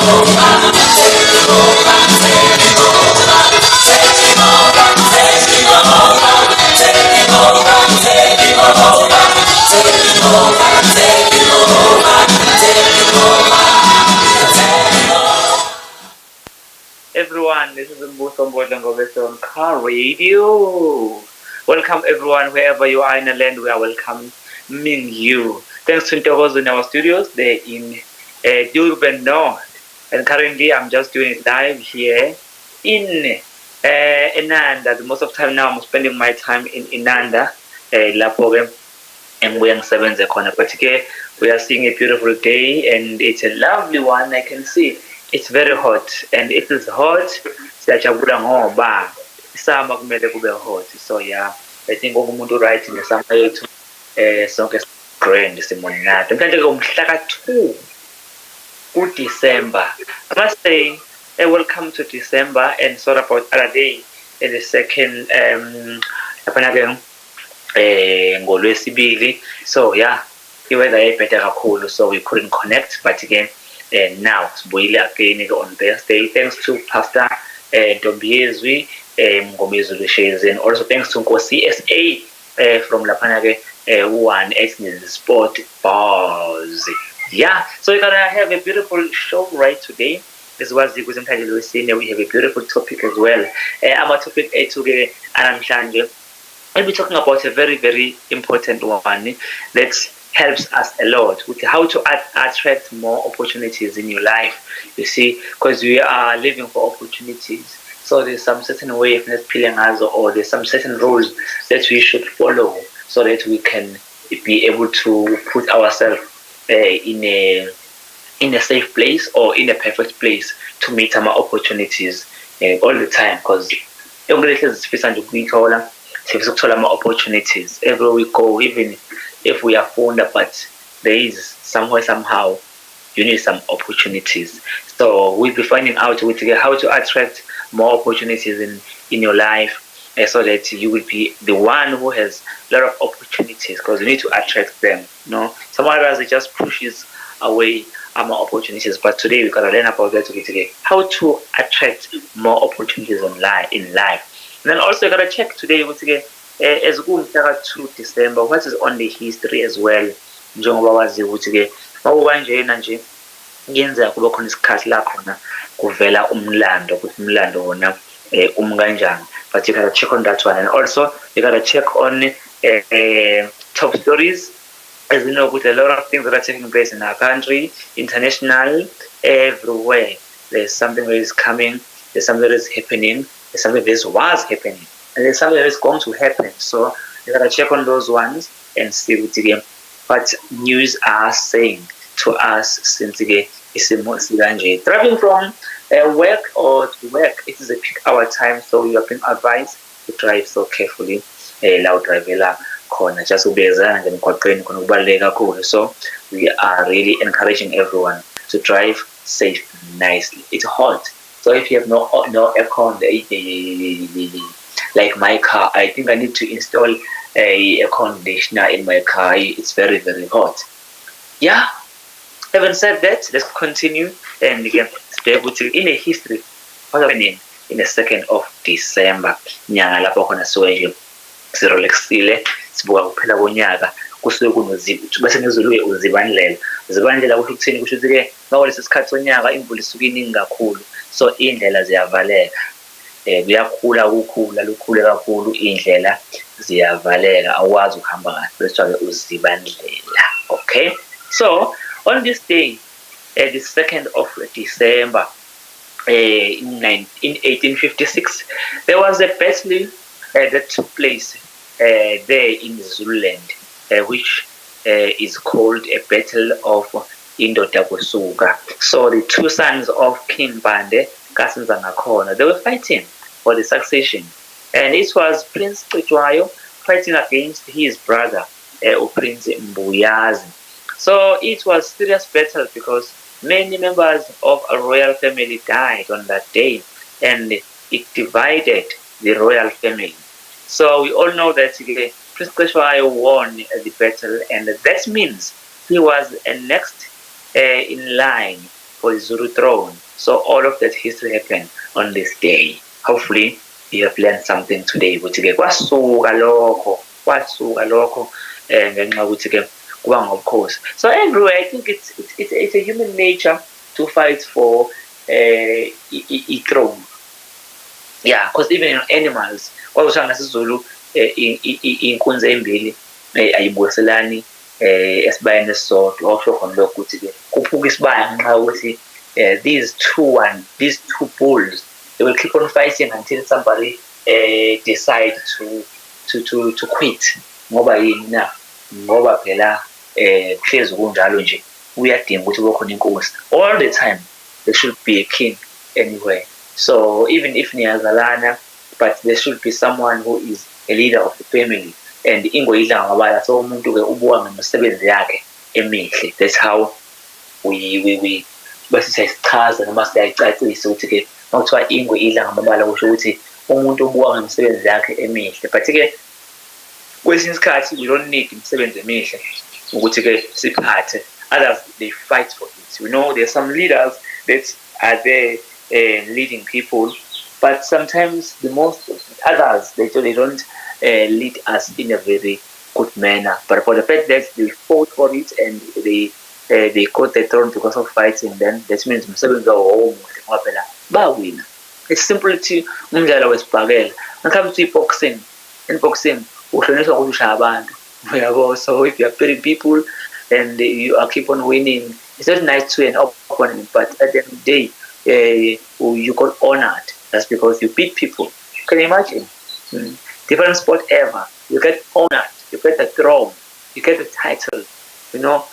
Everyone, this is Mbuso on Ngobese on Car Radio. Welcome everyone, wherever you are in the land, we are welcoming you. Thanks to Ntokozo in our studios, they're in Durban North. And currently I'm just doing it live here in Inanda. Most of the time now I'm spending my time in Inanda. Lapho engibuye ngisebenze khona, but we are seeing a beautiful day and it's a lovely one. I can see it's very hot, and it is hot siyajabula ngoba isama kumele kube hot. So yeah, I think wonke umuntu right ngesama yethu sonke grand simonate mhlawumbe ngomhla ka-2 kuDecember. I must say welcome to December, and sorry about other day in the second laphana ke ngolwesibili. So yeah, i-weather better kakhulu, so we couldn't connect, but again now sibuyile again on Thursday. Thanks to Pastor Ntombiyezwi Ngomezulu, and also thanks to CSA from laphana ke one excellent sport bars. Yeah, so we're gonna have a beautiful show right today. As well as we have a beautiful topic as well. Our topic today, I'll be talking about a very, very important one that helps us a lot with how to attract more opportunities in your life. You see, because we are living for opportunities. So there's some certain way of peeling us, or there's some certain rules that we should follow so that we can be able to put ourselves in a safe place or in a perfect place to meet our opportunities all the time. Because opportunities everywhere we go, even if we are fond, but there is somewhere somehow you need some opportunities. So we'll be finding out how to attract more opportunities in your life, so that you will be the one who has a lot of opportunities, because you need to attract them. Someone else just pushes away more opportunities, but today we're gonna learn about that today, how to attract more opportunities in life. And then also you gotta check today as kumhla 2 December, what is on the history as well. Njengoba wazi ukuthi mawukanjena nje kuyenzeka kuba khona isikhathi la khona kuvela umlando, ukuthi umlando wona kanjani. But you gotta check on that one, and also you gotta check on top stories, as you know, with a lot of things that are taking place in our country, international, everywhere. There's something that is coming, there's something that is happening, there's something that was happening, and there's something that is going to happen. So you gotta check on those ones and see what news are saying to us since driving from work or to work. It is a peak hour time, so you are being advised to drive so carefully. Loud driver corner just ubezana ngemgwaqeni khona kubaleka kakhulu. So we are really encouraging everyone to drive safe, nicely. It's hot, so if you have no aircon, like my car, I think I need to install a air conditioner in my car. It's very, very hot. Yeah, having said that, let's continue. And again, in a history, what happened in the 2nd of December, nyanga lapho khona siwe sirelaxile sibuka kuphela konyaka, kusuke kunozibu bese ngizuluke uzibandlela kusho ukuthini, kusho ukuthi mawolesi isikhathi sonyaka imvula isuke iningi kakhulu, so indlela ziyavaleka. Kuyakhula lukhule kakhulu, indlela ziyavaleka, awukwazi ukuhamba kahle, bese uzibandlela. Okay, so on this day, the 2nd of December, in 1856, there was a battle that took place there in Zululand, which is called a Battle of Indodakusuka. So the two sons of King Bande, Kasinzangakhona, they were fighting for the succession, and it was Prince Cetshwayo fighting against his brother, Prince Mbuyazi. So it was a serious battle because many members of a royal family died on that day, and it divided the royal family. So we all know that Prince Cetshwayo won the battle, and that means he was next in line for the Zulu throne. So all of that history happened on this day. Hopefully you have learned something today. Ukuthi-ke kwasuka lokho ngenxa yokuthi-ke kuba ngobukhosi. So everywhere I think it's a human nature to fight for a throne. Yeah, because even in animals, kwakusho nasiZulu inkunzi embili ayibuyiselani esibayeni esisodwa. Okusho khona lokho ukuthi-ke kuphuka isibaya ngenxa yokuthi these two bulls, they will keep on fighting until somebody decide to quit. Ngoba yini na? Ngoba phela kuhlezi kunjalo nje uyadinga ukuthi kube khona inkosi. All the time there should be a king anywhere. So even if niyazalana, but there should be someone who is a leader of the family. And ingwe idla ngabala, so umuntu-ke ubuka ngemisebenzi yakhe emihle. That's how we bese siyasichaza noma siyayicacisa ukuthi-ke makuthiwa ingwe idla ngamabala kusho ukuthi umuntu ubuka ngemisebenzi yakhe emihle. But-ke kwesinye isikhathi you don't need imisebenzi emihle ukuthi-ke siphathe. Others, they fight for it. We know there's some leaders that are there leading people, but sometimes the most others they don't lead us in a very good manner. But for the fact that they fought for it and they got the throne because of fighting, then that means umsebenzi wawo ngoba phela bawina. It's simply to umdlalo wesibhakela. When it comes to boxing, in boxing uhlonishwa ukuthi ushaya abantu. Uyabo, so if you are beating people and you are keep on winning, it's not nice to an opponent, but at the end of the day you got honored. That's because you beat people. Can you imagine? Different sport ever, you get honored, you get the throne, you get the title,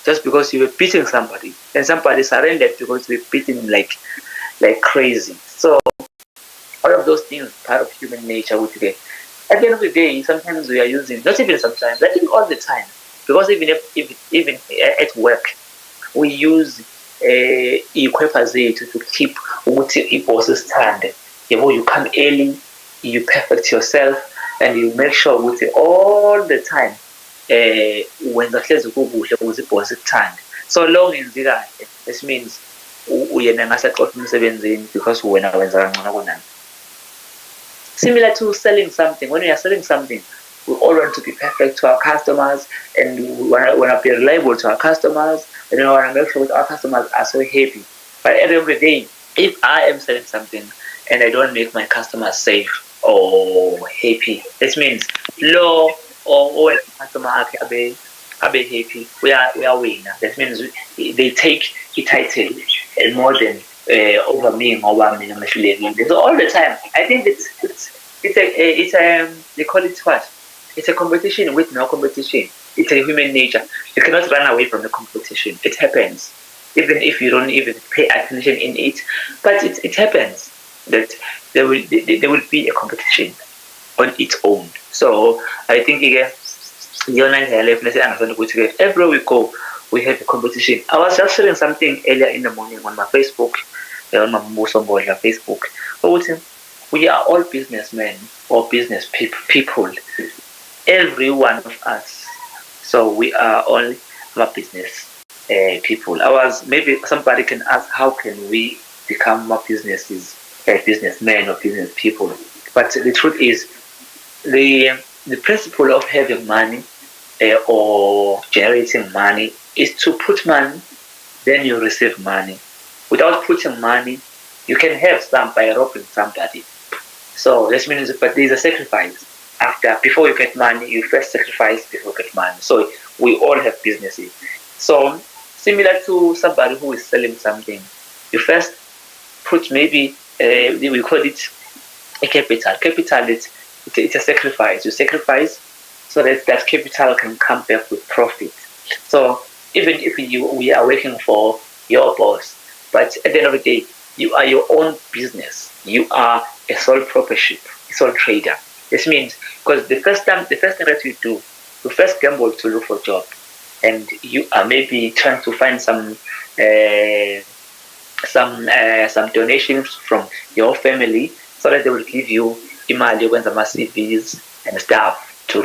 just because you were beating somebody, and somebody surrendered because you were beating like crazy. So all of those things part of human nature. At the end of the day, sometimes we are using, not even sometimes, I think all the time, because even at work, we use to keep i-boss stand. You come early, you perfect yourself, and you make sure ukuthi all the time wenza hlezi kukuhle ukuze ibhosi ikuthande. So long enzi kahle, this means uyena ngaseqoqa emsebenzini because wena wenza kangcono kunami. Similar to selling something. When we are selling something, we all want to be perfect to our customers, and we want to be reliable to our customers, and we want to make sure that our customers are so happy. But at the end of the day, if I am selling something and I don't make my customers safe or happy, this means low or customer abe happy, we are winner. That means they take the title and more than over me. So all the time, I think it's a they call it what? It's a competition with no competition. It's a human nature. You cannot run away from the competition. It happens, even if you don't even pay attention in it. But it happens that there will be a competition on its own. So I think again, everywhere we go, we have a competition. I was just sharing something earlier in the morning on my Facebook, on my Mbuso Facebook. We are all businessmen or business people. Every one of us. So we are all business people. Maybe somebody can ask, how can we become more businessmen or business people? But the truth is, the principle of having money or generating money is to put money, then you receive money. Without putting money, you can have some by robbing somebody. So this means, but there's a sacrifice. Before you get money, you first sacrifice before you get money. So we all have businesses. So similar to somebody who is selling something, you first put maybe we call it a capital. Capital it's a sacrifice. You sacrifice so that capital can come back with profit. So even if we are working for your boss, but at the end of the day, you are your own business. You are a sole proprietorship, a sole trader. This means, because the first thing that you do, you first gamble to look for a job, and you are maybe trying to find some donations from your family, so that they will give you imali when some CVs and stuff to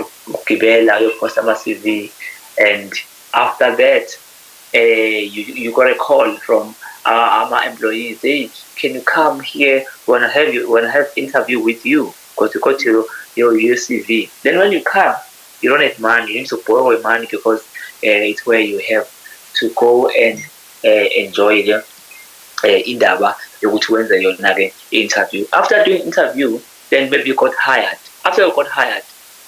gibela your customer CV, and after that you got a call from our employees. Hey, can you come here? We wanna have interview with you because you got your UCV. Then when you come, you don't have money. You need to borrow money because it's where you have to go and enjoy the indaba yokuthi wenze yona-ke interview. After doing interview, then maybe you got hired. After you got hired,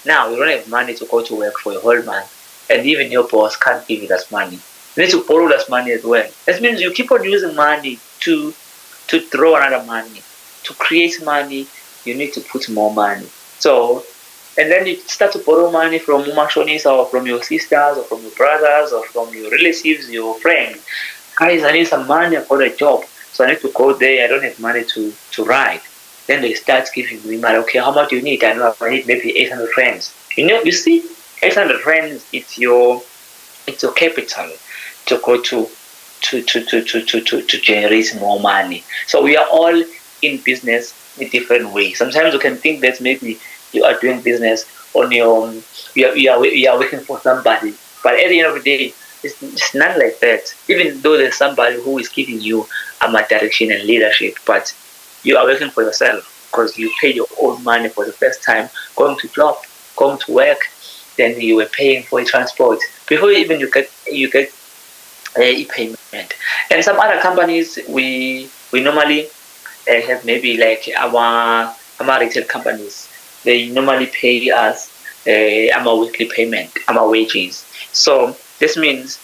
now you don't have money to go to work for a whole month, and even your boss can't give you that money. You need to borrow that money as well. That means you keep on using money to throw another money. To create money, you need to put more money. So, and then you start to borrow money from Umashonisa or from your sisters or from your brothers or from your relatives, your friends. Guys, I need some money for a job. So I need to go there. I don't have money to ride. Then they start giving me money. Okay, how much do you need? I know I need maybe 800 friends. You see, 800 friends, it's your capital to go to generate more money. So we are all in business in different ways. Sometimes you can think that maybe you are doing business on your own, you are working for somebody, but at the end of the day, it's not like that. Even though there's somebody who is giving you a direction and leadership, but you are working for yourself because you pay your own money for the first time, going to work, then you were paying for a transport before even you get a payment. And some other companies we normally have maybe like our retail companies. They normally pay us our weekly payment, our wages. So this means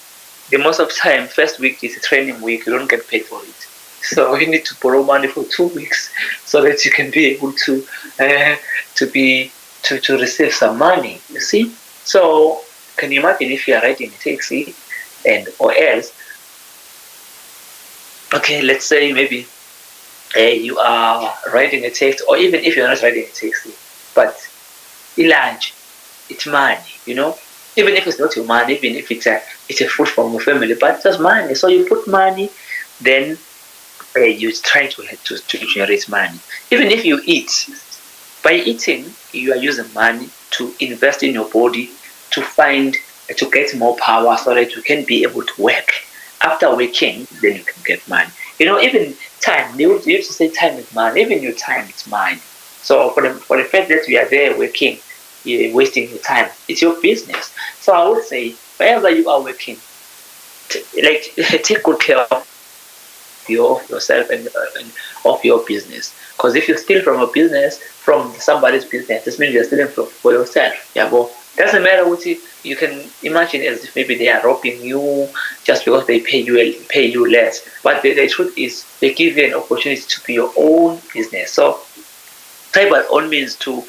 the most of the time, first week is a training week. You don't get paid for it. So you need to borrow money for 2 weeks so that you can be able to receive some money. You see. So can you imagine if you are riding a taxi or else? Okay, let's say maybe you are riding a taxi, or even if you're not riding a taxi, but lunch, it's money, even if it's not your money, even if it's a food from your family, but it's just money. So you put money, then you try to generate money. Even if you eat, by eating, you are using money to invest in your body to get more power so that you can be able to work. After working, then you can get money. Even time, they used to say time is money. Even your time is money. So for the fact that we are there working, you're wasting your time. It's your business. So I would say, wherever you are working, take good care of yourself and of your business. Because if you steal from a business, from somebody's business, this means you're stealing for yourself. Yeah, but doesn't matter what you can imagine as if maybe they are robbing you just because they pay you less. But the truth is they give you an opportunity to be your own business. So try by all means to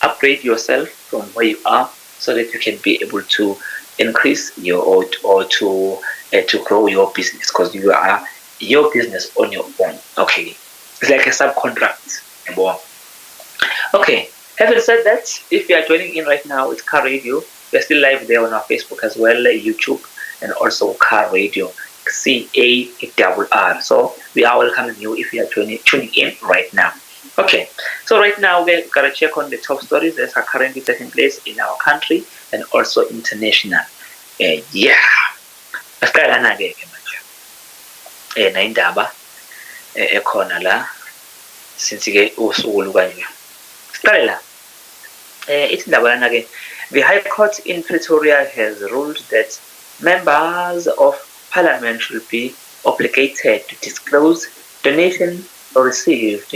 upgrade yourself from where you are so that you can be able to increase your or to grow your business, because you are your business on your own. Okay, it's like a subcontract. Okay, having said that, if you are joining in right now, it's Car Radio. We're still live there on our Facebook as well, YouTube, and also Car Radio, CARR. So we are welcoming you if you are tuning in right now. Okay, so right now we're gonna check on the top stories that are currently taking place in our country and also international. Yeah, asiqalana-ke manje nayindaba ekhona la since-ke usuku lukanje. Siqale la. Ithi indaba lana-ke, the High Court in Pretoria has ruled that members of Parliament should be obligated to disclose donations received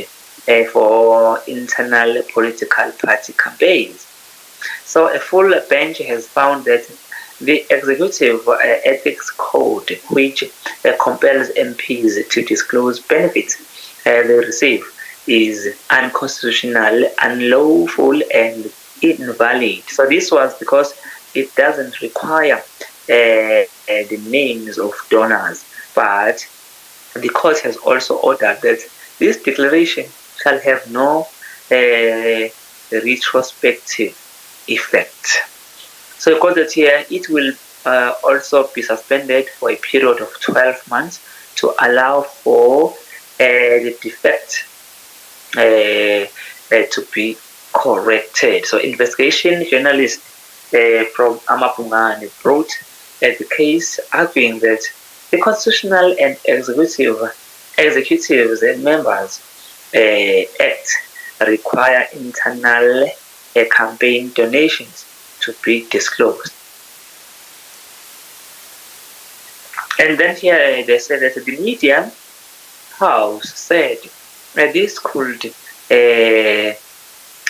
for internal political party campaigns. So a full bench has found that the Executive Ethics Code, which compels MPs to disclose benefits they receive, is unconstitutional, unlawful, and invalid. So this was because it doesn't require the names of donors, but the court has also ordered that this declaration shall have no retrospective effect. So the court here, it will also be suspended for a period of 12 months to allow for the defect to be corrected. So investigation journalist from Amapungane brought the case, arguing that the constitutional and executives and members act require internal campaign donations to be disclosed. And then here they said that the media house said this could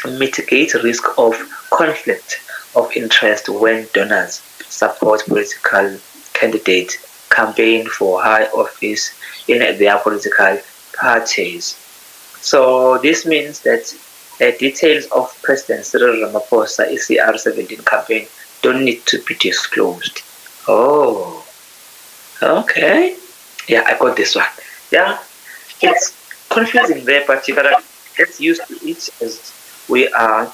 mitigate risk of conflict of interest when donors support political candidates campaign for high office in their political parties. So this means that details of President Cyril Ramaphosa ECR17 campaign don't need to be disclosed. Oh, okay. Yeah, I got this one. Yeah, it's confusing there, but you gotta get used to it as we are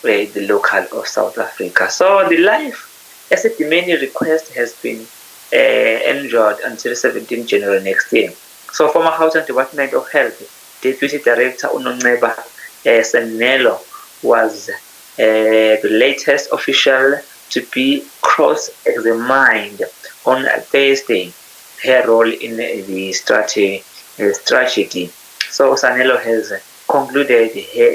the local of South Africa. So the life asset many request has been endured until 17 January next year. So former Gauteng Department of Health Deputy Director Unongceba Senelo was the latest official to be cross-examined on Thursday. Her role in the strategy. So Sanelo has concluded her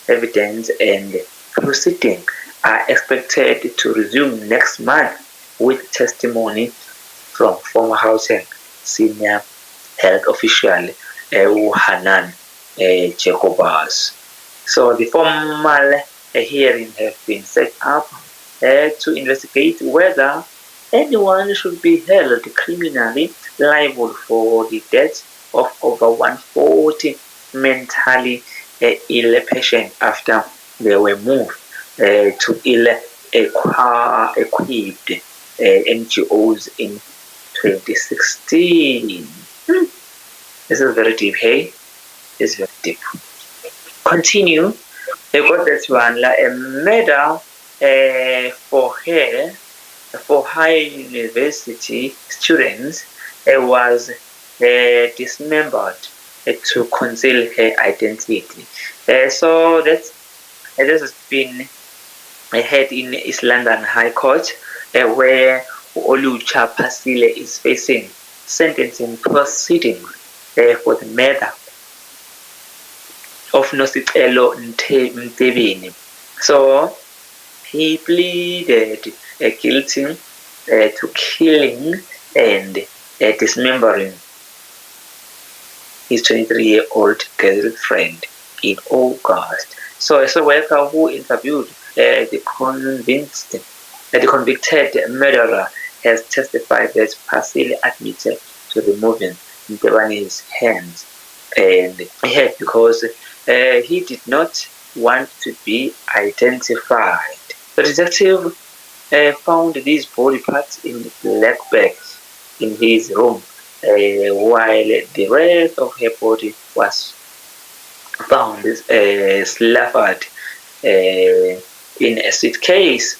evidence and proceedings are expected to resume next month with testimony from former Gauteng senior health official Hanan Jacobas. So the formal hearing have been set up to investigate whether anyone should be held criminally liable for the death of over 140 mentally ill patients after they were moved to ill-equipped NGOs in 2016. This is very deep, hey? This is very deep. Continue. They got this one, like a medal for her, for high university students, was dismembered to conceal her identity. So this has been held in East London High Court, where Olucha Thabisile is facing sentencing proceedings for the murder of Nosicelo Ntebeni. So he pleaded guilty to killing and dismembering his 23-year-old girlfriend in August. So as a worker who interviewed the convicted murderer has testified that Thabisile admitted to removing Ntebani's hands and head because he did not want to be identified. The detective found these body parts in black bags in his room, while the rest of her body was found slaughtered in a suitcase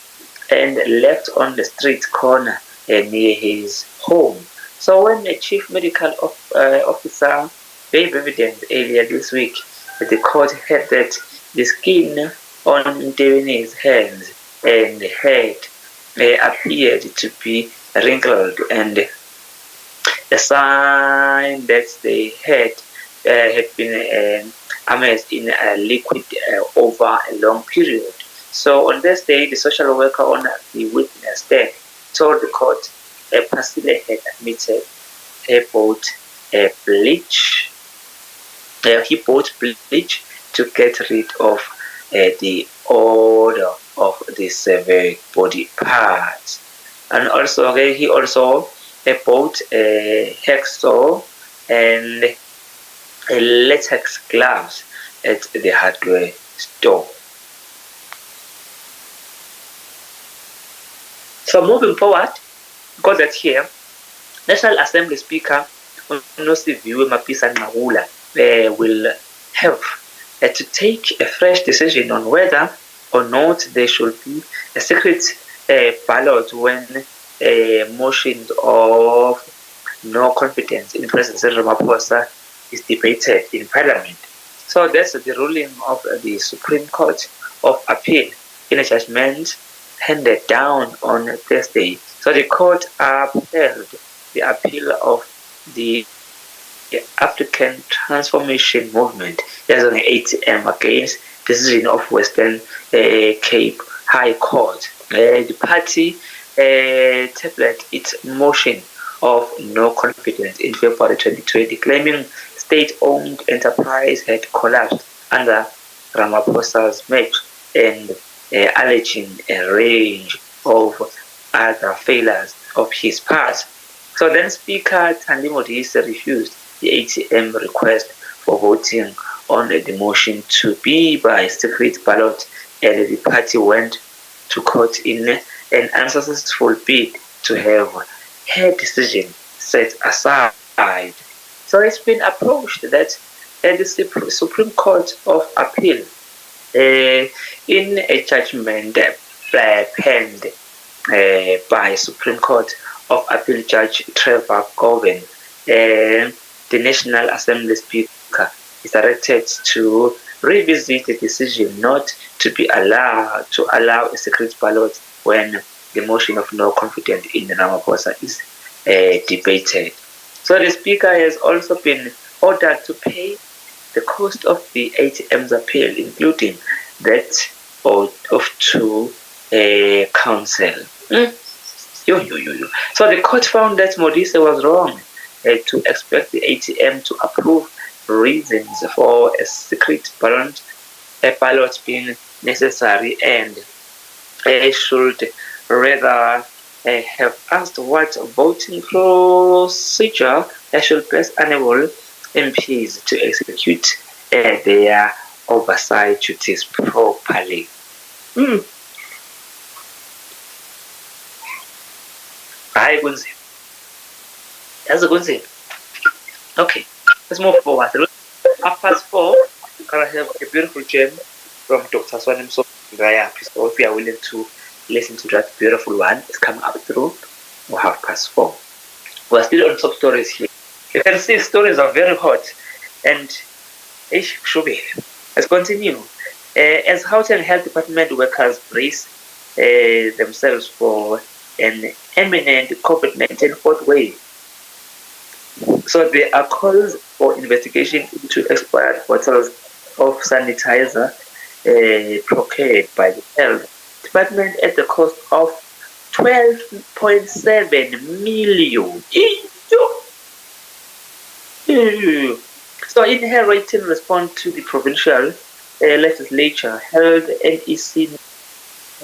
and left on the street corner near his home. So when the chief medical officer gave evidence earlier this week, the court held that the skin on Ntebeni's hands and head appeared to be wrinkled, and a sign that the head had been immersed in a liquid over a long period. So on this day, the social worker on the witness stand told the court Thabisile had admitted he bought bleach. He bought bleach to get rid of the odor of the severed body parts, and also he also bought a hacksaw and latex gloves at the hardware store. So moving forward, got that here, National Assembly Speaker Nosiviwe Mapisa-Nqakula will have to take a fresh decision on whether or not there should be a secret ballot when motions of no confidence in President Cyril Ramaphosa is debated in Parliament. So that's the ruling of the Supreme Court of Appeal in a judgment handed down on Thursday So the court upheld the appeal of the African Transformation Movement, that's on the ATM, against decision of Western Cape High Court. The party tabled its motion of no confidence in February 2020, claiming state-owned enterprise had collapsed under Ramaphosa's match and alleging a range of other failures of his part. So then Speaker Thandi Modise refused the ATM request for voting on the motion to be by secret ballot, and the party went to court in an unsuccessful bid to have her decision set aside. So it's been approached that the Supreme Court of Appeal, in a judgment penned by Supreme Court of Appeal Judge Trevor Govan, the National Assembly Speaker is directed to revisit the decision not to allow a secret ballot when the motion of no confidence in Ramaphosa is debated. So the Speaker has also been ordered to pay the cost of the ATM's appeal, including that of to counsel. So the court found that Modise was wrong to expect the ATM to approve reasons for a secret ballot being necessary, and should rather have asked what voting procedure should best enable MPs to execute their oversight duties properly. Hayi kunzima. Yazi kunzima. Okay, let's move forward. 4:30, I have a beautiful gem from Dr. Suoane Msomi. So if you are willing to listen to that beautiful one, it's coming up through 4:30. We're still on top stories here. You can see stories are very hot, and let's continue. As Gauteng Health Department workers brace themselves for an imminent COVID-19 fourth wave. So there are calls for investigation into expired bottles of sanitizer procured by the health department at the cost of 12.7 million. So in her written response to the provincial legislature held NEC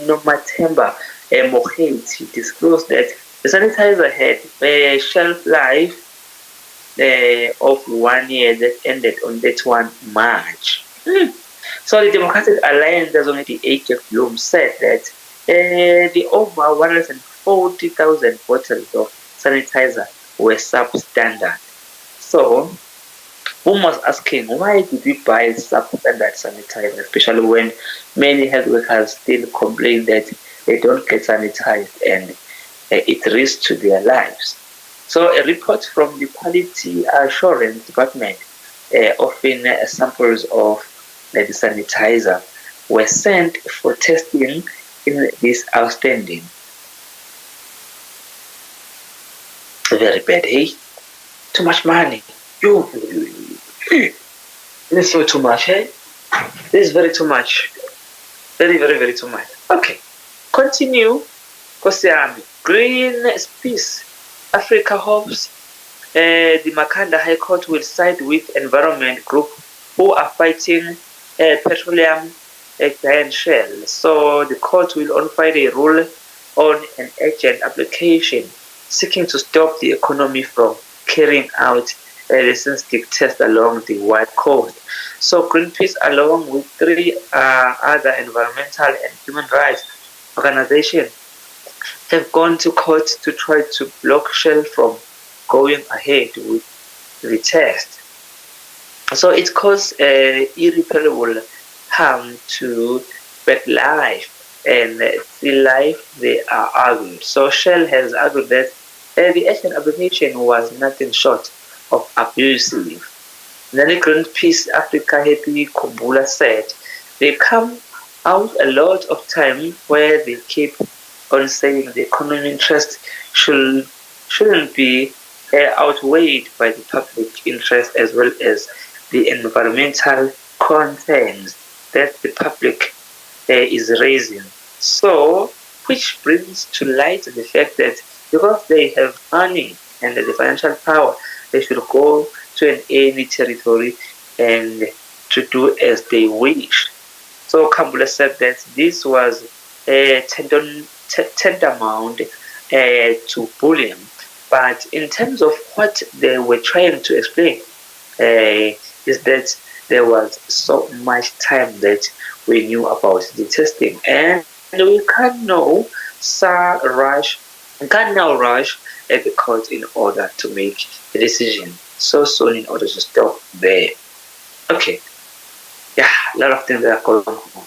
Nomathemba Mokheti disclosed that the sanitizer had a shelf life of 1 year that ended on 31 March. So the Democratic Alliance on the AJ Bloom said that the over 140,000 bottles of sanitizer were substandard. So Boom was asking, why did we buy substandard sanitizer, especially when many health workers still complain that they don't get sanitized and it risks to their lives. So a report from the Quality Assurance Department, often samples of the sanitizer were sent for testing in this outstanding. Very bad, hey? Too much money. This is so too much, eh? This is very too much. Very, very, very too much. Okay. Continue. Kosiami. Green Space. Africa hopes the Makanda High Court will side with environment group who are fighting petroleum giant Shell. So the court will on Friday rule on an urgent application seeking to stop the economy from carrying out a sensitive test along the wide coast. So Greenpeace, along with 3 other environmental and human rights organizations, have gone to court to try to block Shell from going ahead with the test. So it caused irreparable harm to bird life and sea life, they are argued. So Shell has argued that the Asian application was nothing short of abusive. Then Greenpeace Africa Happy Kumbula said they come out a lot of time where they keep on saying the economic interest shouldn't be outweighed by the public interest as well as the environmental concerns that the public is raising. So, which brings to light the fact that because they have money and the financial power, they should go to any territory and to do as they wish. So Kambula said that this was tantamount to bullying. But in terms of what they were trying to explain, is that there was so much time that we knew about the testing, and we can't know we can't now rush at the court in order to make a decision so soon in order to stop there. Okay, yeah, a lot of things that are going on.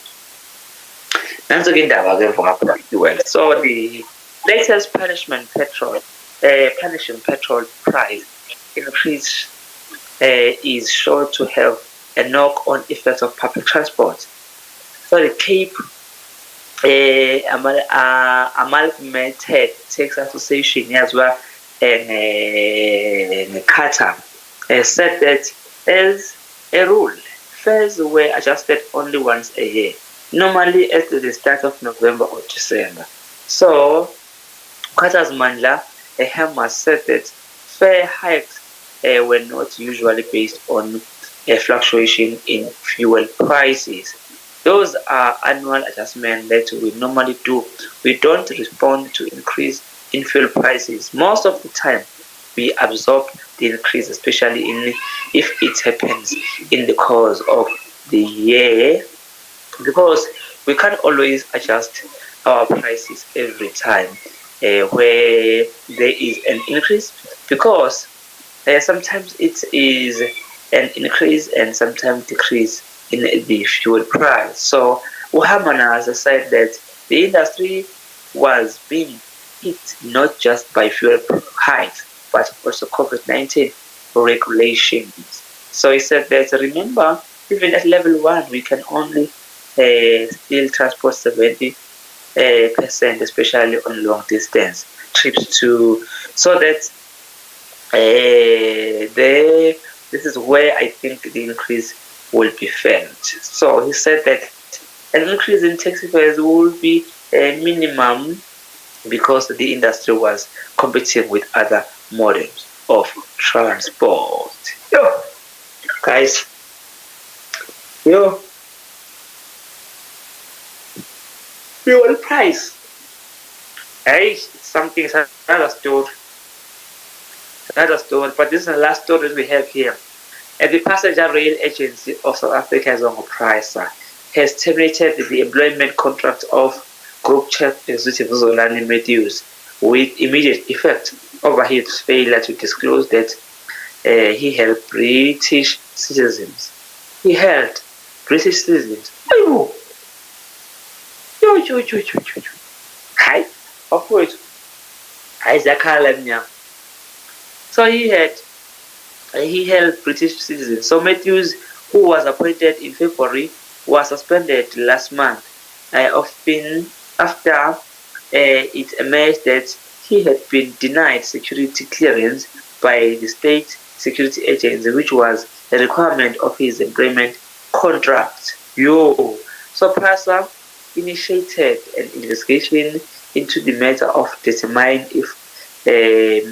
Well, so the latest punishing petrol price increase is sure to have a knock-on effect of public transport. So the Cape Amalgamated Tax Association as well and Qatar said that as a rule, fares were adjusted only once a year, normally at the start of November or December. So Qatar's Mandla Hamas said that fare hikes were not usually based on a fluctuation in fuel prices. Those are annual adjustments that we normally do. We don't respond to increase in fuel prices. Most of the time, we absorb the increase, especially if it happens in the course of the year, because we can't always adjust our prices every time where there is an increase, because sometimes it is an increase and sometimes decrease in the fuel price. So Uhamana has said that the industry was being hit not just by fuel hikes but also COVID-19 regulations. So he said that remember, even at level 1 we can only still transport 70%, especially on long distance trips to, so that this is where I think the increase will be felt. So he said that an increase in taxi fares will be a minimum because the industry was competing with other modes of transport. Yo, guys, yo, fuel price. Hey, something another story. But this is the last story that we have here. The Passenger Rail Agency of South Africa, Ngobese, has terminated the employment contract of Group Chief Executive Suoane Matthews with immediate effect over his failure to disclose that he held British citizens. Hi, of course. So he held British citizens. So Matthews, who was appointed in February, was suspended last month after it emerged that he had been denied security clearance by the state security agency, which was a requirement of his employment contract. So PRASA initiated an investigation into the matter of determining if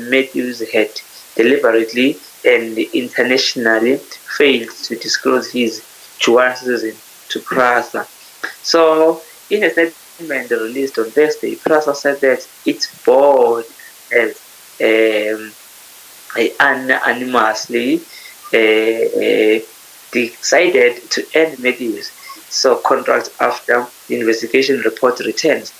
Matthews had deliberately and internationally failed to disclose his dual citizen to PRASA. So, in a statement released on Thursday, PRASA said that its board has unanimously decided to end Matthews' contract after the investigation report returns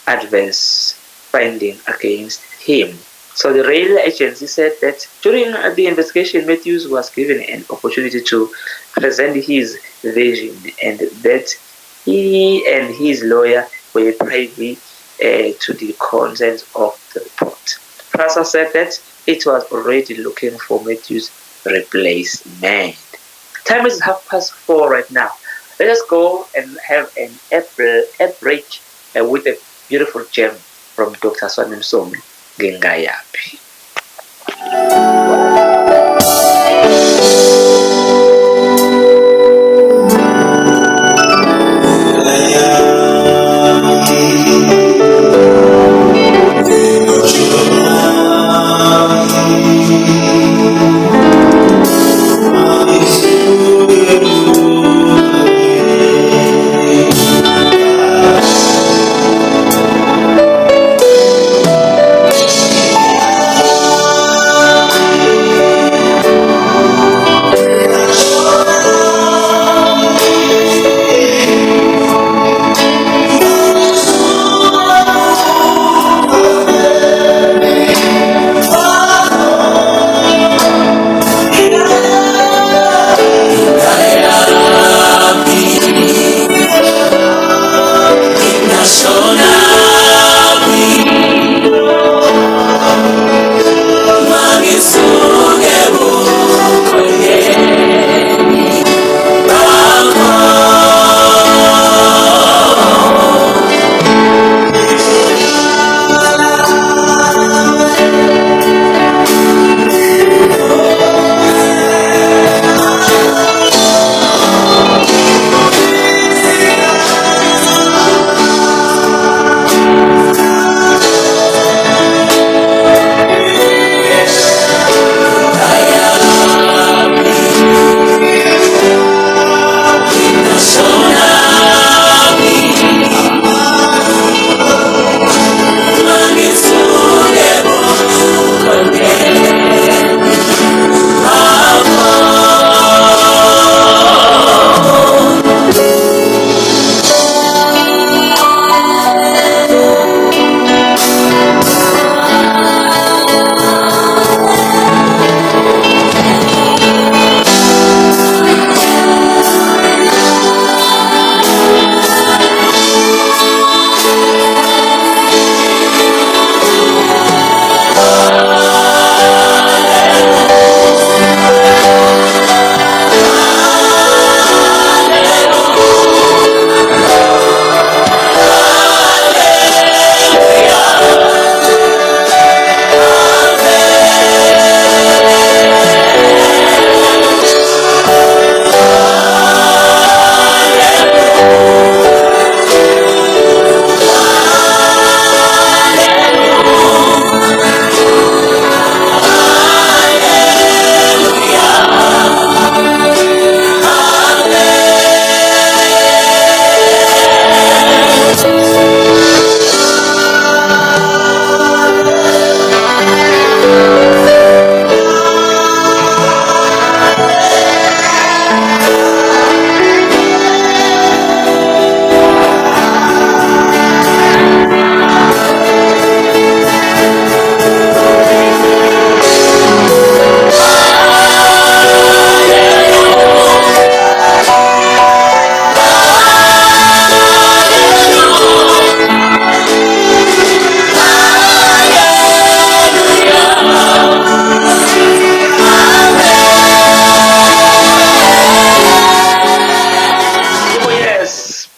adverse finding against him. So the rail agency said that during the investigation, Matthews was given an opportunity to present his version and that he and his lawyer were privy to the contents of the report. PRASA said that it was already looking for Matthews' replacement. Time is 4:30 right now. Let us go and have an air break with a beautiful gem from Dr. Suoane Msomi, Ngingayapi.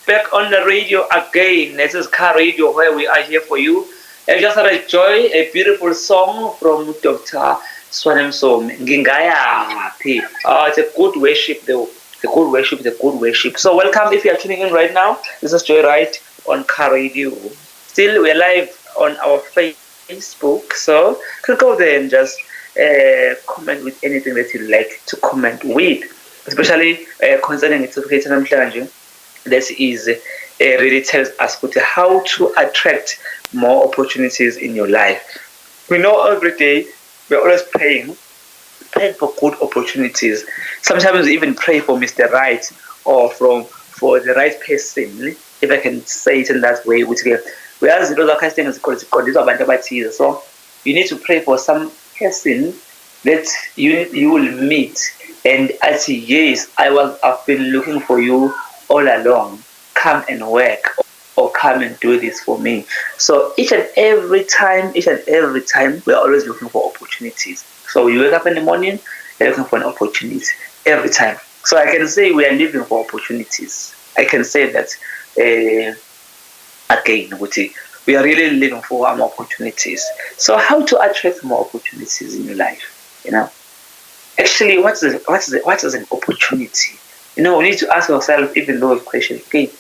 Back on the radio again. This is Car Radio where we are here for you. I just enjoy a beautiful song from Dr. Suoane Msomi, Ngingayapi. It's a good worship though. It's a good worship, it's a good worship. So welcome if you are tuning in right now. This is Joyride on Car Radio. Still we're live on our Facebook. So click go there and just comment with anything that you like to comment with. Especially concerning certificate namhlanje. This is really tells us how to attract more opportunities in your life. We know every day we're always praying for good opportunities. Sometimes we even pray for Mr. Right or for the right person, if I can say it in that way. Whereas so you need to pray for some person that you will meet and I say, yes, I've been looking for you all along. Come and work or come and do this for me. So each and every time, we're always looking for opportunities. So you wake up in the morning, you're looking for an opportunity every time. So I can say we are living for opportunities. I can say that again, We are really living for more opportunities. So how to attract more opportunities in your life? Actually, what is an opportunity? We need to ask ourselves even those questions. Okay,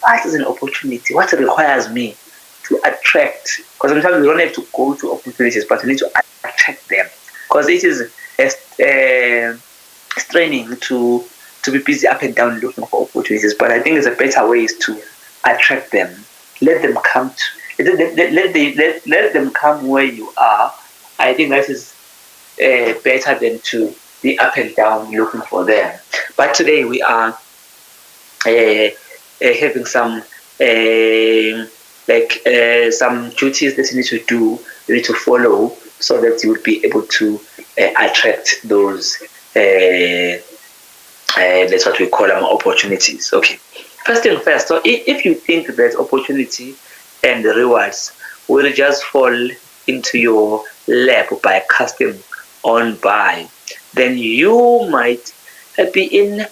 what is an opportunity? What requires me to attract? Because sometimes we don't have to go to opportunities, but we need to attract them. Because it is a straining to be busy up and down looking for opportunities. But I think there's a better way is to attract them. Let them come let them come where you are. I think that is better than to be up and down looking for them. But today we are having some some duties that you need to do, you need to follow, so that you will be able to attract those. That's what we call them opportunities. Okay. First thing first. So if you think that opportunity and rewards will just fall into your lap by casting on by, then you might be in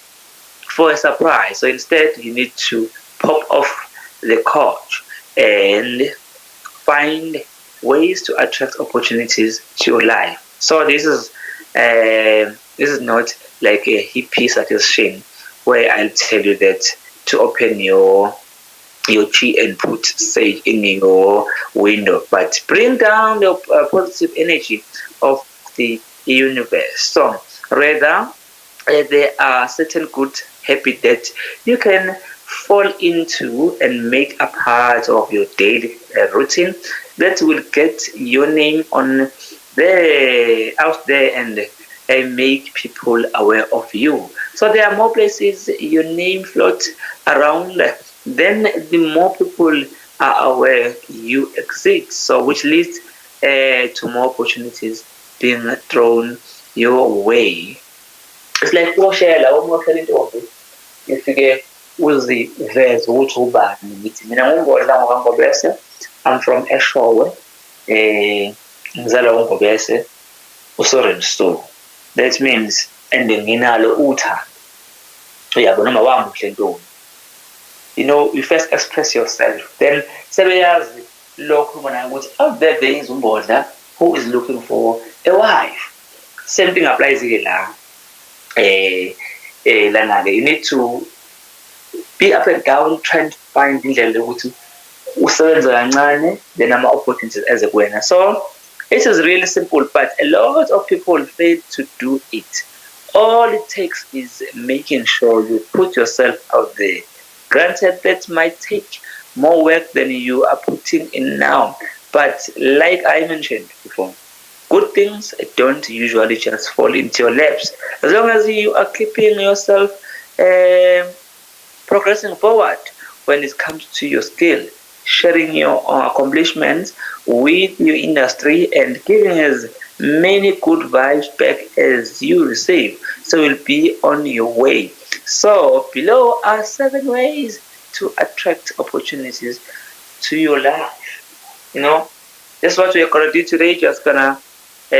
for a surprise. So instead, you need to pop off the couch and find ways to attract opportunities to your life. So this is not like a hippie suggestion where I'll tell you that to open your chi and put sage in your window, but bring down the positive energy of the universe. So rather, there are certain good habits that you can fall into and make a part of your daily routine that will get your name on out there and make people aware of you. So there are more places your name floats around, then the more people are aware you exist. So which leads to more opportunities being thrown your way. It's like ukushela umosela intombi ifike uziveze ukuthi ubani. Ngithi mina ngumbola Ngobese, I'm from Eshowe, ngizalwa uNgobese uSoren Store. That means and nginalo uthando. Uyabona noma wamuhle ntombi. You first express yourself, then sebeyazi lokho bona ukuthi out there is umbodla who is looking for a wife. Same thing applies here la. You need to be up and down trying to find indlela ukuthi usebenza kancane then ama opportunities ezekwena. So it is really simple, but a lot of people fail to do it. All it takes is making sure you put yourself out there. Granted, that might take more work than you are putting in now, but like I mentioned before, good things don't usually just fall into your laps. As long as you are keeping yourself progressing forward when it comes to your skill, sharing your accomplishments with your industry and giving as many good vibes back as you receive, so you'll be on your way. So below are 7 ways to attract opportunities to your life. That's what we're gonna do today. Just gonna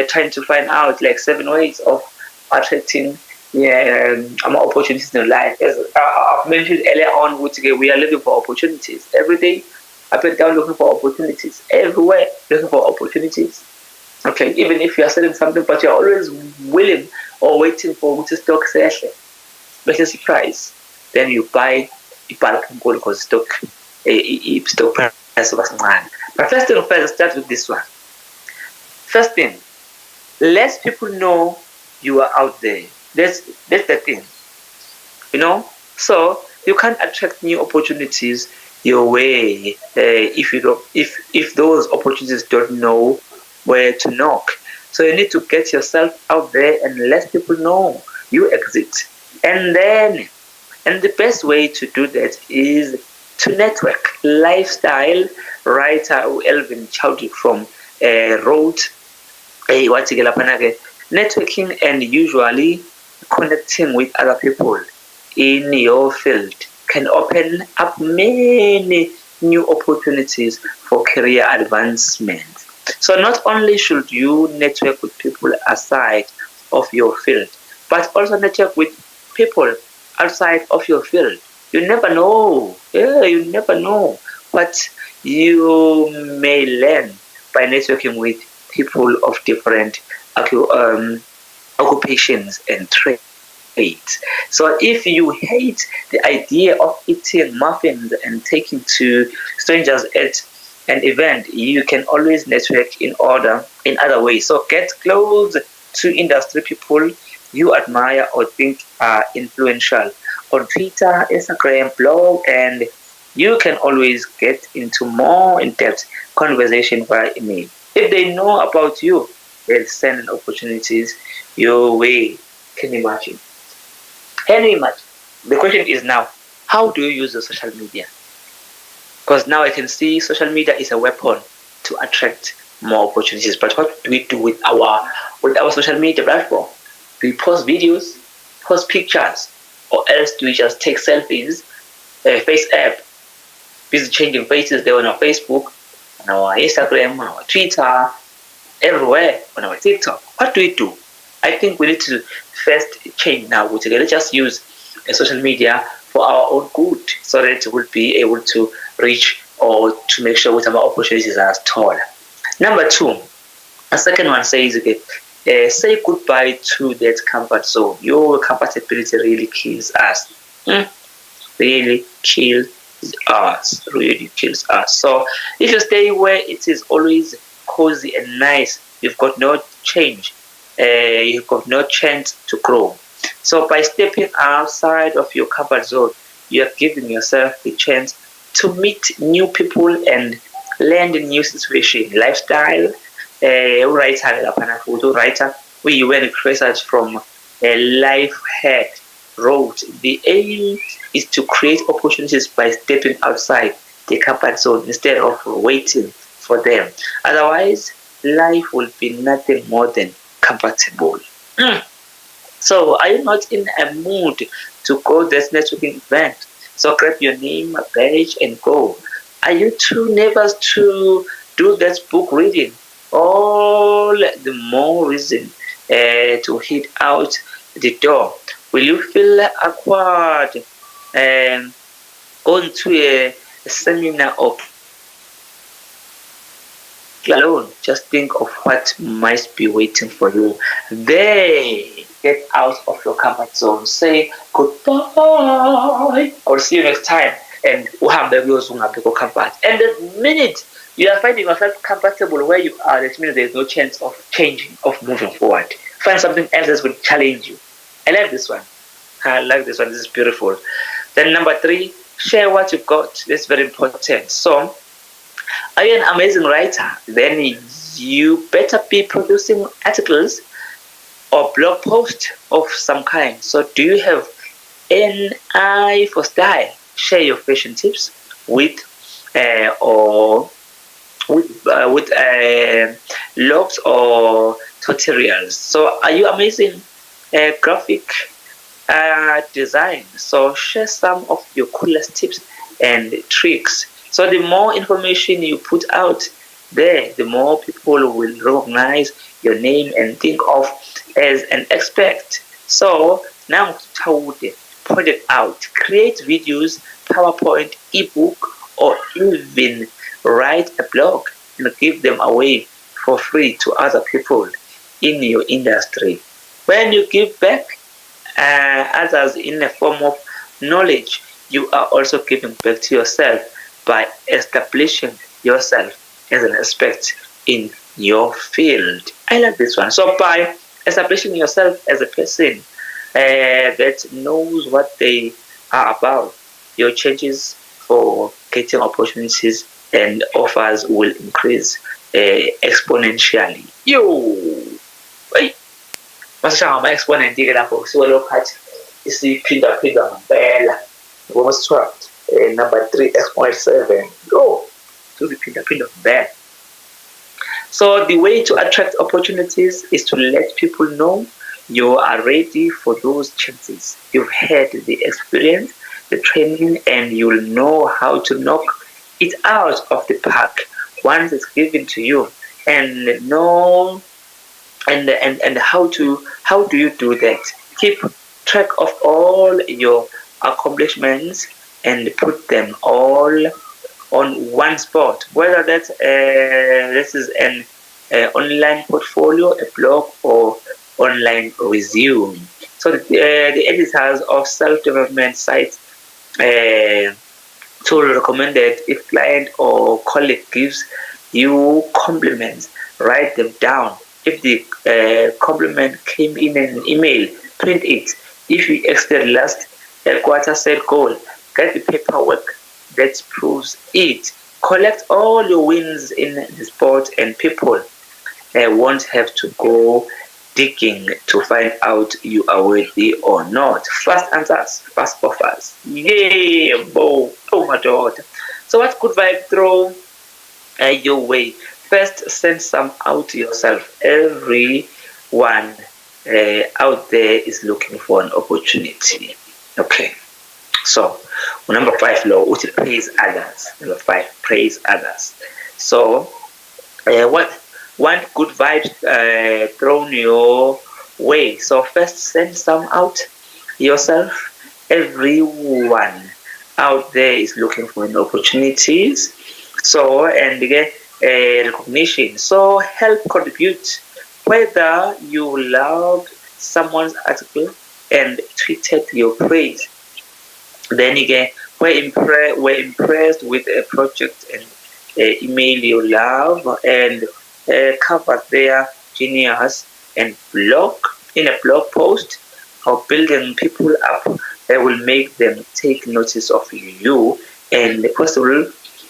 trying to find out like 7 ways of attracting opportunities in your life. As I've mentioned earlier on, we are looking for opportunities every day, up and down looking for opportunities, everywhere looking for opportunities. Okay, even if you are selling something, but you're always willing or waiting for which stock session, make a surprise. Then you buy a bulk because stock price was man. But first thing first, start with this one. First thing, let people know you are out there. That's the thing. So you can't attract new opportunities your way if those opportunities don't know where to knock. So you need to get yourself out there and let people know you exist. And the best way to do that is to network. Lifestyle writer Elvin Chowdhury from wrote networking and usually connecting with other people in your field can open up many new opportunities for career advancement. So not only should you network with people outside of your field, but also network with people outside of your field. You never know. Yeah, you never know what you may learn by networking with people of different occupations and trades. So if you hate the idea of eating muffins and taking to strangers at an event, you can always network in other ways. So get close to industry people you admire or think are influential on Twitter, Instagram, blog, and you can always get into more in-depth conversation via email. If they know about you, they'll send opportunities your way. Can you imagine? Can you imagine? The question is now, how do you use the social media? Because now I can see social media is a weapon to attract more opportunities. But what do we do with our social media platform? Do we post videos, post pictures, or else do we just take selfies, face app, busy changing faces there on our Facebook, on our Instagram, on our Twitter, everywhere, on our TikTok? What do we do? I think we need to first change now. Let's just use social media for our own good so that we'll be able to reach or to make sure our opportunities are taller. Number two, a second one says, say goodbye to that comfort zone. Your compatibility really kills us. Really kills us. Really kills us. So if you stay where it is always cozy and nice, you've got no change. You've got no chance to grow. So by stepping outside of your comfort zone, you are giving yourself the chance to meet new people and learn the new situation, lifestyle. Writer, we went research from a life hack wrote, the aim is to create opportunities by stepping outside the comfort zone instead of waiting for them. Otherwise, life will be nothing more than comfortable. So are you not in a mood to go this networking event? So grab your name, a badge, and go. Are you too nervous to do that book reading? All the more reason to hit out the door. Will you feel awkward going to a seminar or alone? Just think of what might be waiting for you. They get out of your comfort zone. Say goodbye. I will see you next time. And comfort. And the minute you are finding yourself comfortable where you are, that means there's no chance of changing, of moving forward. Find something else that will challenge you. I like this one. I like this one. This is beautiful. Then number three, share what you've got. That's very important. So, are you an amazing writer? Then you better be producing articles or blog posts of some kind. So, do you have an eye for style? Share your fashion tips with logs or tutorials. So, are you amazing graphic design? So, share some of your coolest tips and tricks. So the more information you put out there, the more people will recognize your name and think of as an expert. So now point it out. Create videos, PowerPoint, ebook, or even write a blog and give them away for free to other people in your industry. When you give back others in a form of knowledge, you are also giving back to yourself by establishing yourself as an expert in your field. I like this one. So by establishing yourself as a person that knows what they are about, your chances for getting opportunities and offers will increase exponentially. Hey, masasha ngama exponent ke lapho kusuka lokhathi isiphinda ngempela ngoba sithiwa number 3 x.7 to the pinda there. So the way to attract opportunities is to let people know you are ready for those chances. You've had the experience, the training, and you'll know how to knock it out of the park once it's given to you. And know and how do you do that? Keep track of all your accomplishments and put them all on one spot, whether that's this is an online portfolio, a blog, or online resume. So the editors of self-development sites tool recommended if client or colleague gives you compliments, write them down. If the compliment came in an email, print it. If you exceed last quarter set goal, get the paperwork that proves it. Collect all your wins in the sport, and people won't have to go digging to find out you are worthy or not. Fast answers, fast offers. Yeah, boy. Oh my daughter. So what good vibe throw your way? First, send some out yourself. Everyone out there is looking for an opportunity. Okay. So, number 5 law, which is praise others. Number 5, praise others. So, what one good vibe thrown your way. So first send some out yourself. Everyone out there is looking for an opportunities. So and get recognition. So help contribute. Whether you loved someone's article and tweeted your praise, then again we're impressed with a project and email you love and cover their genius and blog in a blog post or building people up that will make them take notice of you and possible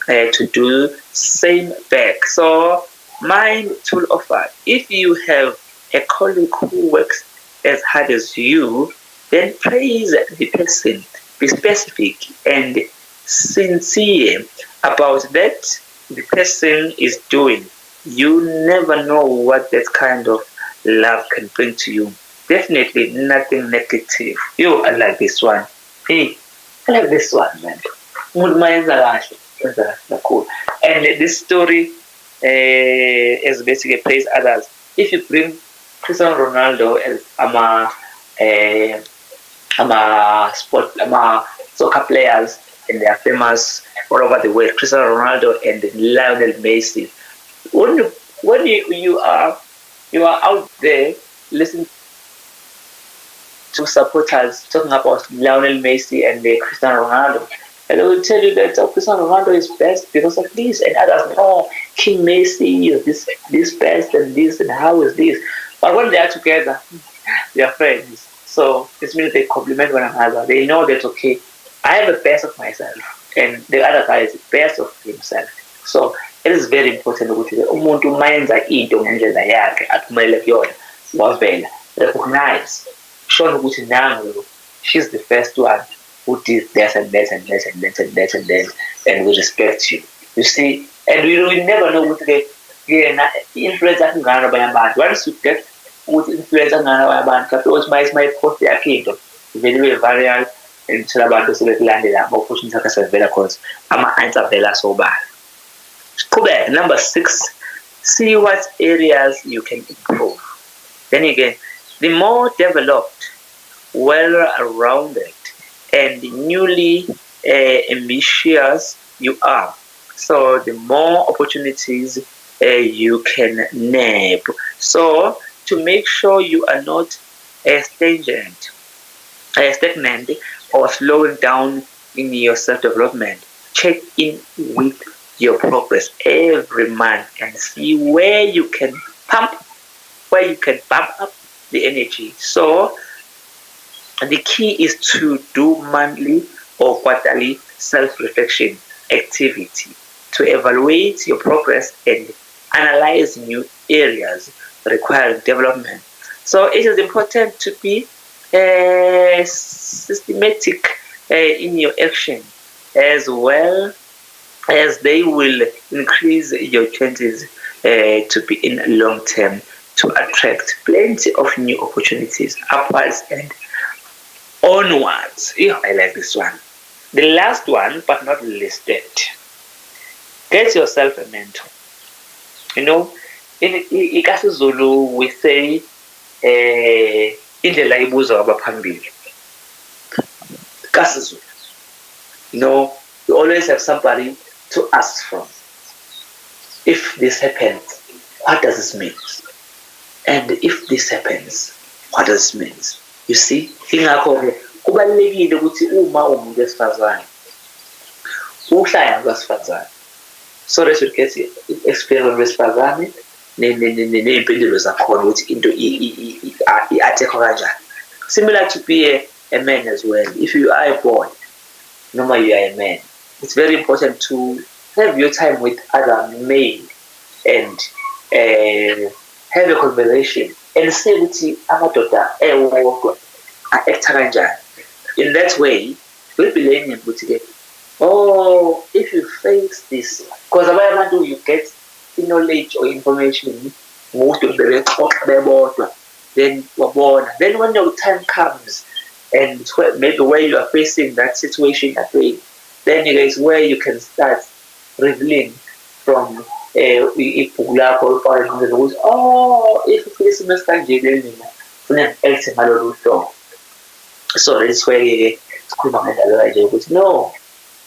to do same back. So mind tool offer. If you have a colleague who works as hard as you, then praise the person. Be specific and sincere about that the person is doing. You never know what that kind of love can bring to you. Definitely nothing negative. You, I like this one. Hey, I like this one, man. Cool. And this story is basically praise others. If you bring Cristiano Ronaldo as I'm a soccer players and they are famous all over the world. Cristiano Ronaldo and Lionel Messi. When you are out there listening to supporters talking about Lionel Messi and Cristiano Ronaldo, and they will tell you that Cristiano Ronaldo is best because of this, and others no, King Messi is this best and this and how is this. But when they are together, they are friends. So this means they compliment one another. They know that okay, I have the best of myself, and the other guy is the best of himself. So it is very important ukuthi umuntu mayenza into ngendlela yakhe akumele kuyona wavela recognize show ukuthi nangu she's the first one who did this and this and this and this and this and this and we respect you. You see, and we will never know ukuthi influence akungana abanye abantu. Once you get ukuthi influence akungana abanye abantu kaphi ukuthi my post yakhe into vele viral and ngithola abantu sebekulandela ama-opportunity akhe sevela cause ama-answer vela sobala. Number 6, see what areas you can improve. Then again, the more developed, well-rounded, and newly ambitious you are, so the more opportunities you can nab. So to make sure you are not stagnant or slowing down in your self-development, check in with your progress every month and see where you can bump up the energy. So the key is to do monthly or quarterly self-reflection activity to evaluate your progress and analyze new areas requiring development. So it is important to be systematic in your action as well as they will increase your chances to be in long term to attract plenty of new opportunities upwards and onwards. Yeah, I like this one. The last one, but not listed. Get yourself a mentor. You know, in isiZulu we say indlela ibuza abaphambili. KaSizulu. You know, you always have somebody to ask from. If this happens, what does this mean? And if this happens, what does it mean? You see, ingakho-ke kubalulekile ukuthi uma umuntu wesifazane uhlaya kwesifazane, so that you get experience wesifazane ney'mpendulo zakhona ukuthi into i-attack-wa kanjani. Similar to be a man as well. If you are a boy, normally you are a man, it's very important to have your time with other men and have a conversation and say ukuthi amadoda ewodwa a-acta kanjani. In that way, we'll be learning ukuthi oh, if you face this, because abanye abantu you get knowledge or information most of the then wabona. Then when your time comes and maybe where you are facing that situation again, then it is where you can start revealing from ibhuku lakho ukuthi oh, if isimo esikanje mina kufuneka ngiphethe ngalolu hlobo. So that's where sikhuluma ngendaba kanje ukuthi no,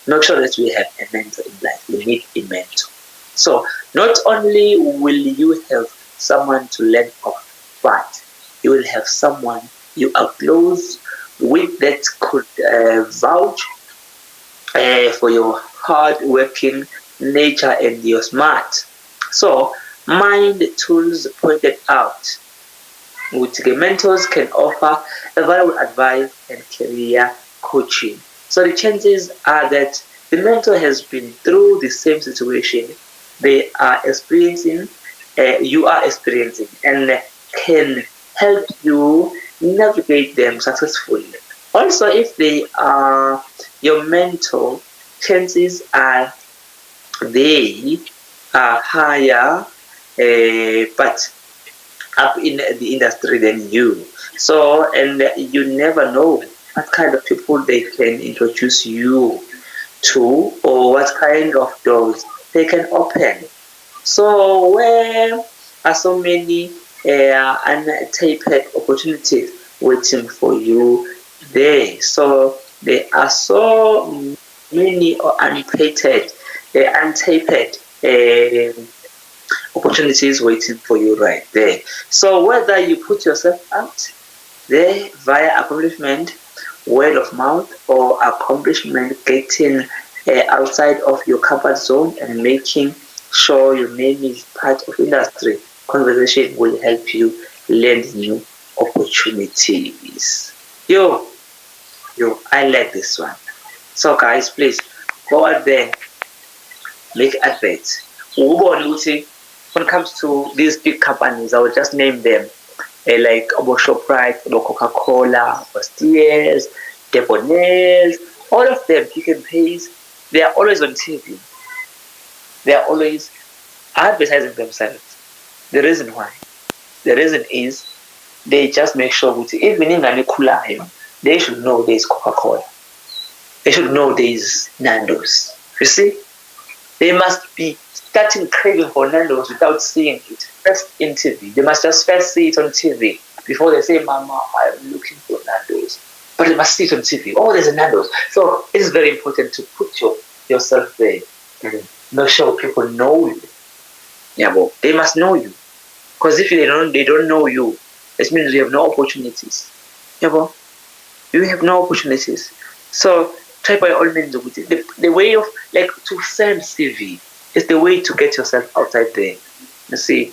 not sure that we have a mentor in life, we need a mentor. So not only will you have someone to learn of, but you will have someone you are close with that could vouch for your hard working nature and you're smart. So mind tools pointed out which the mentors can offer valuable advice and career coaching. So the chances are that the mentor has been through the same situation they are experiencing, you are experiencing, and can help you navigate them successfully. Also, if they are your mentor, chances are they are higher, but up in the industry than you. So, and you never know what kind of people they can introduce you to or what kind of doors they can open. So, where are so many untapped opportunities waiting for you there? So, there are so many untapped opportunities waiting for you right there. So whether you put yourself out there via accomplishment, word of mouth, or accomplishment getting outside of your comfort zone and making sure your name is part of industry, conversation will help you land new opportunities. Yo, I like this one. So guys, please go out there, make adverts. When it comes to these big companies, I will just name them like Shoprite, Coca-Cola, Steers, Debonairs, all of them, Pick and Pays, they are always on TV. They are always advertising themselves. The reason why? The reason is they just make sure that even in Kula, they should know there is Coca-Cola. They should know there is Nando's. You see? They must be starting craving for Nando's without seeing it first in TV. They must just first see it on TV before they say, Mama, I'm looking for Nando's. But they must see it on TV. Oh, there's a Nando's. So it is very important to put yourself there and make sure people know you. Yeah, but they must know you. Because if they don't know you, it means you have no opportunities. Yeah, but you have no opportunities. So try by all means the way of like to send CV is the way to get yourself outside there. You see,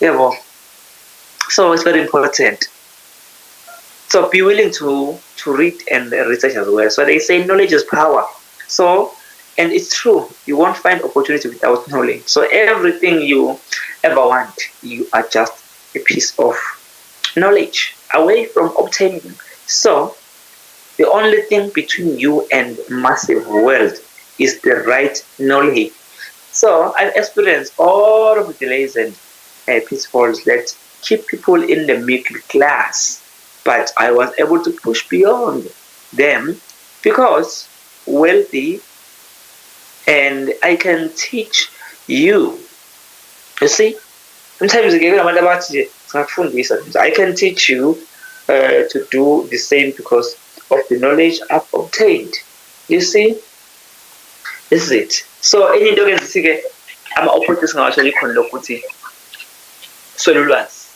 yeah, well, so it's very important. So be willing to read and research as well. So they say knowledge is power. So, and it's true, you won't find opportunity without knowledge. So everything you ever want, you are just a piece of knowledge away from obtaining. So the only thing between you and massive world is the right knowledge. So I've experienced all of the delays and pitfalls that keep people in the middle class, but I was able to push beyond them because wealthy, and I can teach you. You see, sometimes I can teach you to do the same because of the knowledge I've obtained. You see, this is it. So enye into ke ama-opportunities ngawasho likhona lokuthi swele ulwazi.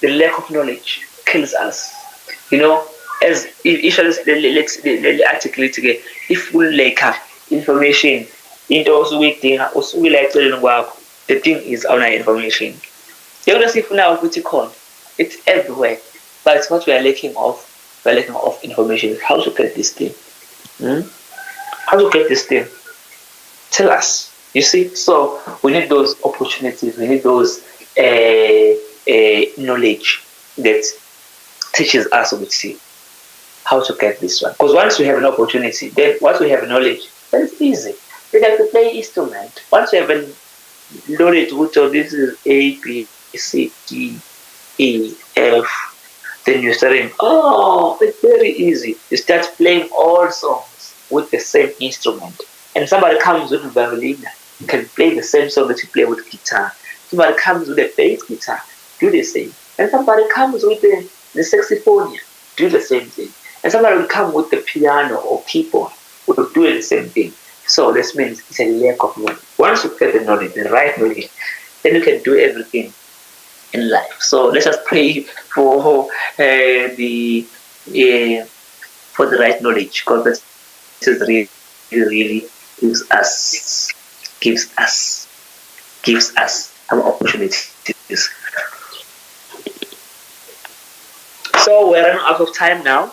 The lack of knowledge kills us. As isho le article lithi ke if uleka information into osuke uyidinga usuke la eceleni kwakho, the thing is awunayo information. Yonke sifunayo ukuthi khona, it's everywhere, but it's what we are lacking of. We are lacking of information. How to get this thing? How to get this thing? Tell us. You see, so we need those opportunities. We need those knowledge that teaches us how to get this one. Because once we have an opportunity, then once we have knowledge, then it's easy. We like to play instrument. Once we have a knowledge, this is A, B, C, D, E, F. Then you're starting, it's very easy. You start playing all songs with the same instrument. And somebody comes with a violin, can play the same song that you play with guitar. Somebody comes with a bass guitar, do the same. And somebody comes with the saxophone, do the same thing. And somebody will come with the piano or keyboard, will do the same thing. So this means it's a lack of knowledge. Once you get the knowledge, the right knowledge, then you can do everything in life. So let us pray for the right knowledge, because this is really gives us our opportunities. So we're running out of time now.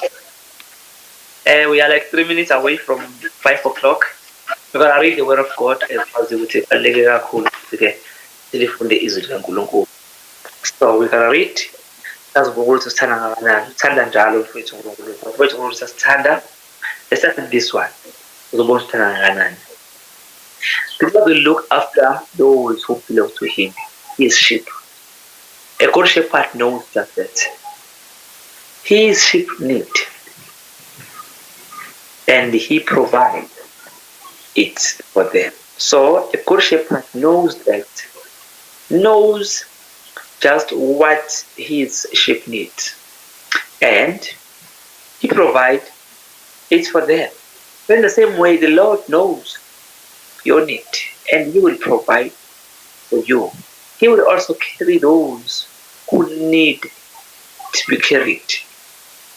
We are like 3 minutes away from 5 o'clock. We're gonna read the word of God So we're gonna read. Let's start with this one. God will look after those who belong to him, his sheep. A good shepherd knows that his sheep need, and he provides it for them. So a good shepherd knows just what his sheep needs, and he provides it for them. In the same way, the Lord knows your need, and he will provide for you. He will also carry those who need to be carried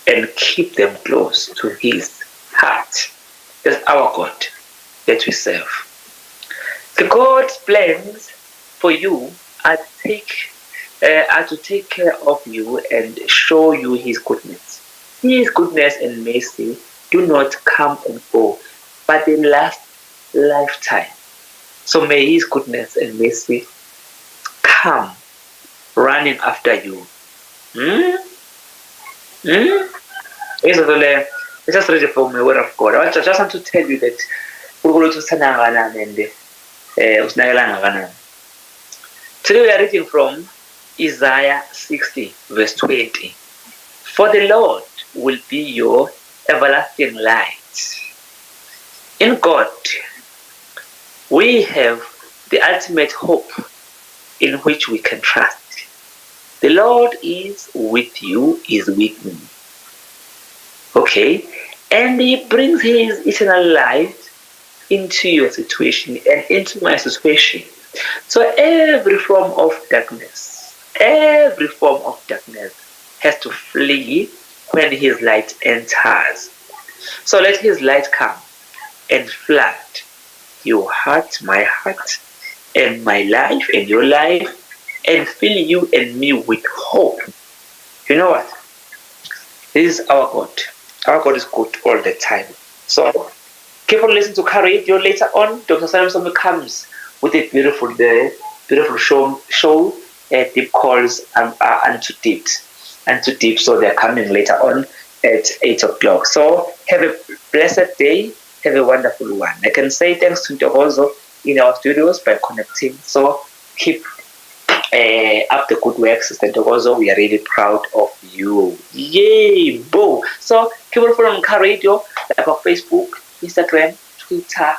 and keep them close to his heart. That's our God that we serve. The God's plans for you are to take care of you and show you his goodness. His goodness and mercy do not come and go, but they last lifetime. So may his goodness and mercy come running after you. Let's just read it from the word of God. I just want to tell you that today we are reading from Isaiah 60 verse 20. For the Lord will be your everlasting light. In God, we have the ultimate hope in which we can trust. The Lord is with you, is with me. Okay? And he brings his eternal light into your situation and into my situation. So every form of darkness has to flee when his light enters. So let his light come and flood your heart, my heart, and my life, and your life, and fill you and me with hope. You know what? This is our God. Our God is good all the time. So keep on listening to Radio. Later on, Dr. Msomi comes with a beautiful show Deep Calls Unto Deep. So they're coming later on at 8 o'clock. So have a blessed day. Have a wonderful one. I can say thanks to Ntokozo in our studios by connecting. So keep up the good work, Sister Ntokozo. We are really proud of you. Yay, boo. So keep on following Radio, like on Facebook, Instagram, Twitter,